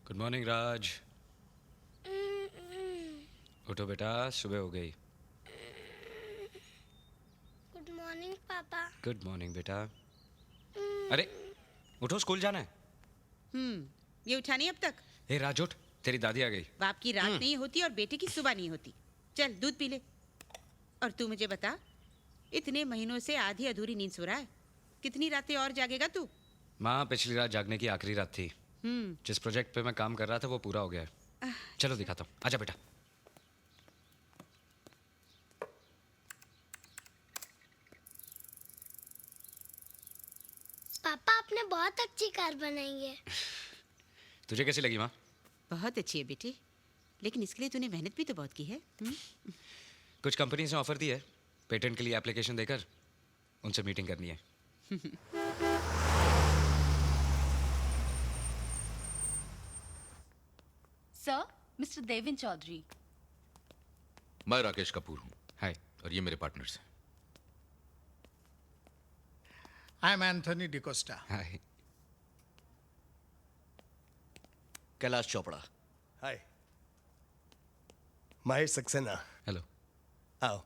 Good morning राज। उठो बेटा, सुबह हो गई। गुड मॉर्निंग पापा। गुड मॉर्निंग बेटा। अरे उठो, स्कूल जाना है। ये उठा नहीं अब तक? हे राज उठ, तेरी दादी आ गई। बाप की रात नहीं होती और बेटे की सुबह नहीं होती। चल दूध पी ले। और तू मुझे बता, इतने महीनों से आधी अधूरी नींद सो रहा है, कितनी रातें और जागेगा तू? माँ, पिछली रात जागने की आखिरी रात थी। जिस प्रोजेक्ट पे मैं काम कर रहा था वो पूरा हो गया है। चलो दिखाता हूँ, आजा बेटा। पापा आपने बहुत अच्छी कार बनाई है। तुझे कैसी लगी माँ? बहुत अच्छी है बेटी, लेकिन इसके लिए तूने मेहनत भी तो बहुत की है। कुछ कंपनीज ने ऑफर दी है, पेटेंट के लिए एप्लीकेशन देकर उनसे मीटिंग करनी है। Sir, mister Devin Chaudhary. मैं राकेश कपूर हूँ। हाय। और ये मेरे पार्टनर्स हैं। I am Anthony D'Costa. Hi. Kailash Chopra. Hi, Mahesh Saxena. Hello. आओ।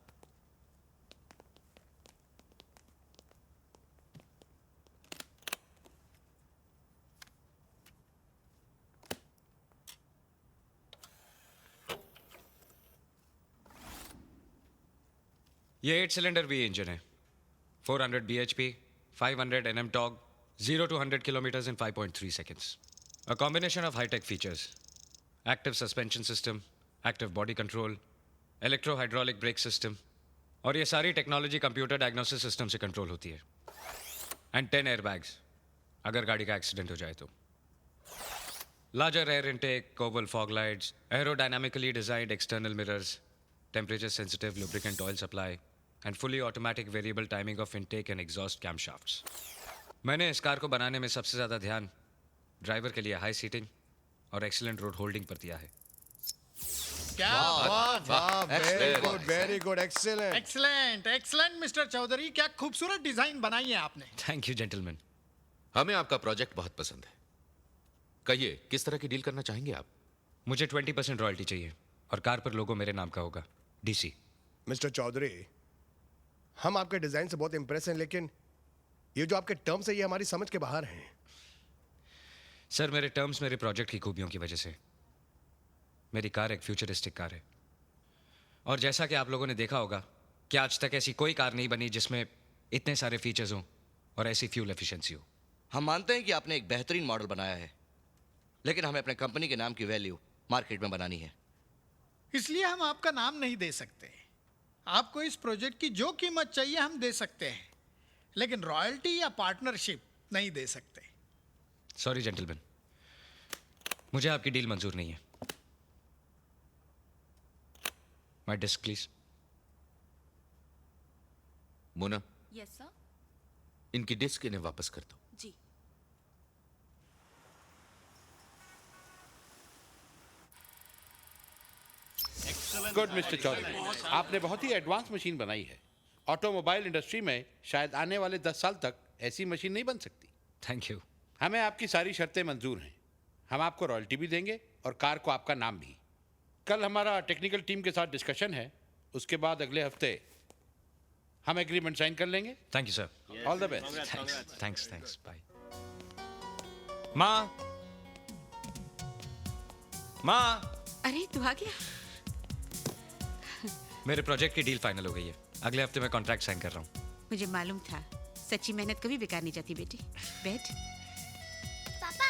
ये 8 सिलेंडर वी इंजन है, 400 bhp, 500 Nm torque, 0 to 100 kilometers in 5.3 seconds. A combination of high-tech features, active suspension system, active body control, electro-hydraulic brake system, और ये सारी technology computer diagnosis system से control होती है। And 10 airbags अगर गाड़ी का एक्सीडेंट हो जाए तो। लार्जर एयर इनटेक, कोबल fog lights, aerodynamically designed external mirrors, temperature sensitive lubricant oil supply and fully automatic variable timing of intake and exhaust camshafts. मैंने इस कार को बनाने में सबसे ज़्यादा ध्यान ड्राइवर के लिए हाई सीटिंग और एक्सीलेंट रोड होल्डिंग पर दिया है। क्या बात! Very good, excellent. Excellent excellent mister Chaudhary, क्या खूबसूरत डिजाइन बनाई है आपने। Thank you gentleman. हमें आपका प्रोजेक्ट बहुत पसंद है। कहिए, किस तरह की डील करना चाहेंगे आप? मुझे 20% रॉयल्टी चाहिए और कार पर लोगो मेरे नाम का होगा, डीसी। मिस्टर चौधरी, हम आपके डिजाइन से बहुत इंप्रेस हैं, लेकिन ये जो आपके टर्म्स है ये हमारी समझ के बाहर हैं। सर, मेरे टर्म्स मेरे प्रोजेक्ट की खूबियों की वजह से। मेरी कार एक फ्यूचरिस्टिक कार है, और जैसा कि आप लोगों ने देखा होगा कि आज तक ऐसी कोई कार नहीं बनी जिसमें इतने सारे फीचर्स हों और ऐसी फ्यूल एफिशिएंसी हो। हम मानते हैं कि आपने एक बेहतरीन मॉडल बनाया है, लेकिन हमें अपने कंपनी के नाम की वैल्यू मार्केट में बनानी है। इसलिए हम आपका नाम नहीं दे सकते। आपको इस प्रोजेक्ट की जो कीमत चाहिए हम दे सकते हैं, लेकिन रॉयल्टी या पार्टनरशिप नहीं दे सकते। सॉरी जेंटलमैन, मुझे आपकी डील मंजूर नहीं है। My disk please. Mona, yes sir. इनकी डिस्क इन्हें वापस कर दो। जी। गुड मिस्टर चौधरी, आपने बहुत ही एडवांस मशीन बनाई है। ऑटोमोबाइल इंडस्ट्री में शायद आने वाले 10 साल तक ऐसी मशीन नहीं बन सकती। Thank you. हमें आपकी सारी शर्तें मंजूर हैं। हम आपको रॉयल्टी भी देंगे और कार को आपका नाम भी। कल हमारा टेक्निकल टीम के साथ डिस्कशन है, उसके बाद अगले हफ्ते हम एग्रीमेंट साइन कर लेंगे। Thank you sir. All the best. Thanks bye. माँ, माँ, अरे तू आ गया। मेरे प्रोजेक्ट की डील फाइनल हो गई है। अगले हफ्ते मैं कॉन्ट्रैक्ट साइन कर रहा हूँ। मुझे मालूम था, सच्ची मेहनत कभी बेकार नहीं जाती बेटी। बैठ। पापा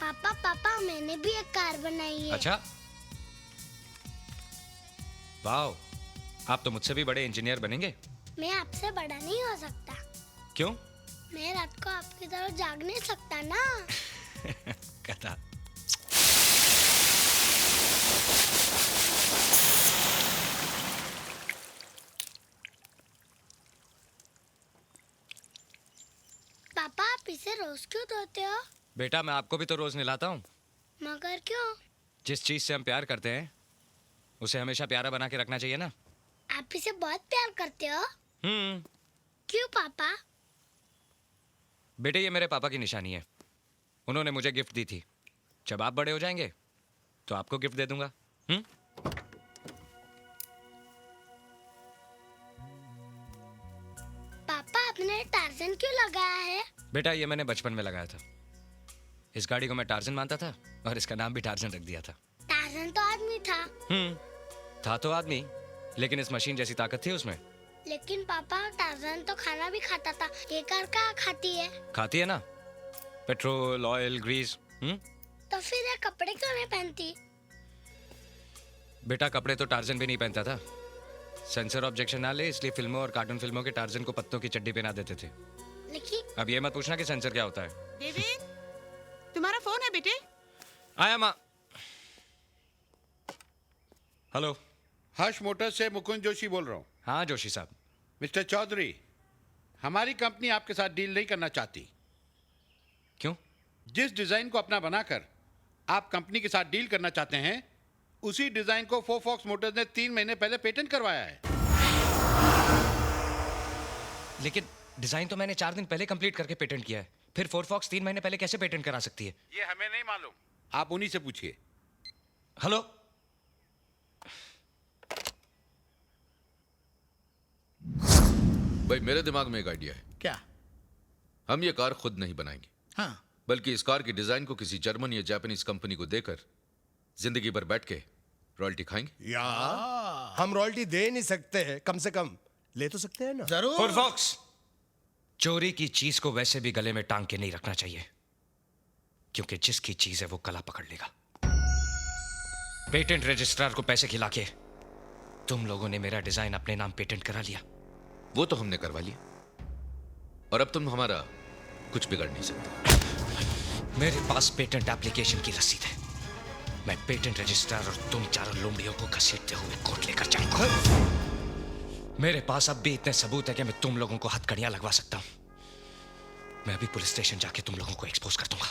पापा पापा मैंने भी एक कार बनाई है। अच्छा, वाओ, आप तो मुझसे भी बड़े इंजीनियर बनेंगे। मैं आपसे बड़ा नहीं हो सकता। क्यों? मैं रात को आपकी तरह जाग नहीं सकता ना। कहता। पापा आप इसे रोज क्यों धोते हो? बेटा, मैं आपको भी तो रोज नहलाता हूँ। मगर क्यों? जिस चीज से हम प्यार करते हैं उसे हमेशा प्यारा बना के रखना चाहिए ना। आप इसे बहुत प्यार करते हो। क्यों पापा? बेटे, ये मेरे पापा की निशानी है। उन्होंने मुझे गिफ्ट दी थी। जब आप बड़े हो जाएंगे तो आपको गिफ्ट दे दूंगा। पापा आपने टार्जन क्यों लगाया है? बेटा, ये मैंने बचपन में लगाया था। इस गाड़ी को मैं टार्जन मानता था और इसका नाम भी टार्जन रख दिया था। टार्जन तो आदमी था। था तो आदमी, लेकिन इस मशीन जैसी ताकत थी उसमें। लेकिन पापा टार्जन तो खाना भी खाता था, ये कार क्या खाती है? खाती है ना, पेट्रोल, ऑयल, ग्रीस। तो फिर ये कपड़े क्यों नहीं पहनती? बेटा, कपड़े तो टार्जन भी नहीं पहनता था। सेंसर ऑब्जेक्शन ना ले, इसलिए फिल्मों और कार्टून फिल्मों के टार्जन को पत्तों की चड्डी पहना देते थे। लेकिन अब ये मत पूछना कि सेंसर क्या होता है। डेविड, तुम्हारा फोन है बेटे? आया माँ। हेलो। हर्ष मोटर्स से मुकुंद जोशी बोल रहा हूँ। हाँ जोशी साहब। मिस्टर चौधरी, हमारी कंपनी आपके साथ डील नहीं करना चाहती। क्यों? जिस डिजाइन को अपना बनाकर आप कंपनी के साथ डील करना चाहते हैं, उसी डिजाइन को फोफॉक्स मोटर्स ने 3 महीने पहले पेटेंट करवाया है। लेकिन डिजाइन तो मैंने 4 दिन पहले कंप्लीट करके पेटेंट किया है। फिर फोरफॉक्स 3 महीने पहले कैसे पेटेंट करा सकती है? ये हमें नहीं मालूम, आप उन्हीं से पूछिए। हेलो। भाई, मेरे दिमाग में एक आइडिया है। क्या? हम ये कार खुद नहीं बनाएंगे, हाँ, बल्कि इस कार की डिजाइन को किसी जर्मन या जापानीज कंपनी को देकर जिंदगी भर बैठ के रॉयल्टी खाएंगे। यार, हम रॉयल्टी दे नहीं सकते हैं, कम से कम ले तो सकते हैं ना। जरूर। फोरफॉक्स, चोरी की चीज को वैसे भी गले में टांग के नहीं रखना चाहिए, क्योंकि जिसकी चीज है वो गला पकड़ लेगा। पेटेंट रजिस्ट्रार को पैसे खिला के तुम लोगों ने मेरा डिजाइन अपने नाम पेटेंट करा लिया। वो तो हमने करवा लिया, और अब तुम हमारा कुछ बिगाड़ नहीं सकते। मेरे पास पेटेंट एप्लीकेशन की रसीद है। मैं पेटेंट रजिस्ट्रार और तुम चारों लोमड़ियों को घसीटते हुए कोर्ट लेकर जाऊंगा। मेरे पास अब भी इतने सबूत है कि मैं तुम लोगों को हथकड़ियां लगवा सकता हूं। मैं अभी पुलिस स्टेशन जाके तुम लोगों को एक्सपोज कर दूंगा।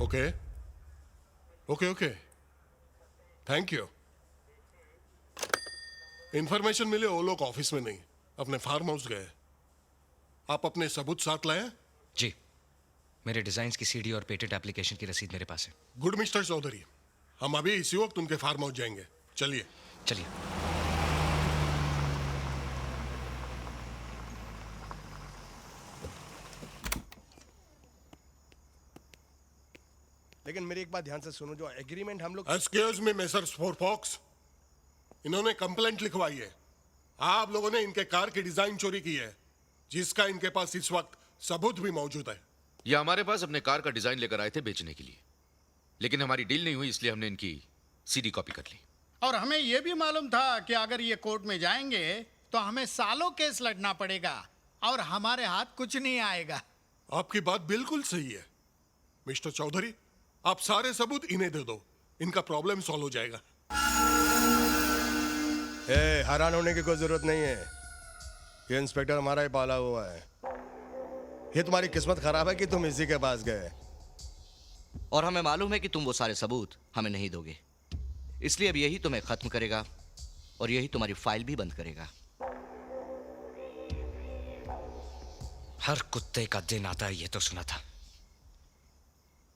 Okay okay okay, thank you. Information मिले वो लोग ऑफिस में नहीं, अपने फार्म हाउस गए। आप अपने सबूत साथ लाए? जी, मेरे डिजाइन्स की सीडी और पेटेंट एप्लीकेशन की रसीद मेरे पास है। गुड मिस्टर चौधरी, हम अभी इसी वक्त उनके फार्म हाउस जाएंगे। चलिए चलिए। लेकिन मेरी एक बात ध्यान से सुनो, जो एग्रीमेंट हम लोग। एक्सक्यूज मी मिस्टर फोरफॉक्स, इन्होंने कंप्लेंट लिखवाई है। आप लोगों ने इनके कार की डिजाइन चोरी की है, जिसका इनके पास इस वक्त सबूत भी मौजूद है। ये हमारे पास अपने कार का डिजाइन लेकर आए थे बेचने के लिए, लेकिन हमारी डील नहीं हुई, इसलिए हमने इनकी सीडी कॉपी कर ली। और हमें यह भी मालूम था कि अगर ये कोर्ट में जाएंगे तो हमें सालों केस लड़ना पड़ेगा और हमारे हाथ कुछ नहीं आएगा। आपकी बात बिल्कुल सही है मिस्टर चौधरी, आप सारे सबूत इन्हें दे दो, इनका प्रॉब्लम सॉल्व हो जाएगा। हैरान होने की कोई जरूरत नहीं है, ये इंस्पेक्टर हमारा ही पाला हुआ है। ये तुम्हारी किस्मत खराब है कि तुम इसी के पास गए। और हमें मालूम है कि तुम वो सारे सबूत हमें नहीं दोगे, इसलिए अब यही तुम्हें खत्म करेगा और यही तुम्हारी फाइल भी बंद करेगा। हर कुत्ते का दिन आता है, ये तो सुना था,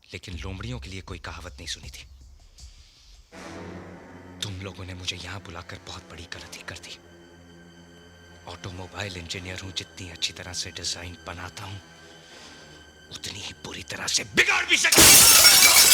लेकिन लोमड़ियों के लिए कोई कहावत नहीं सुनी थी। तुम लोगों ने मुझे यहां बुलाकर बहुत बड़ी गलती कर दी। ऑटोमोबाइल इंजीनियर हूं, जितनी अच्छी तरह से डिजाइन बनाता हूं उतनी ही बुरी तरह से बिगाड़ भी सकता हूं।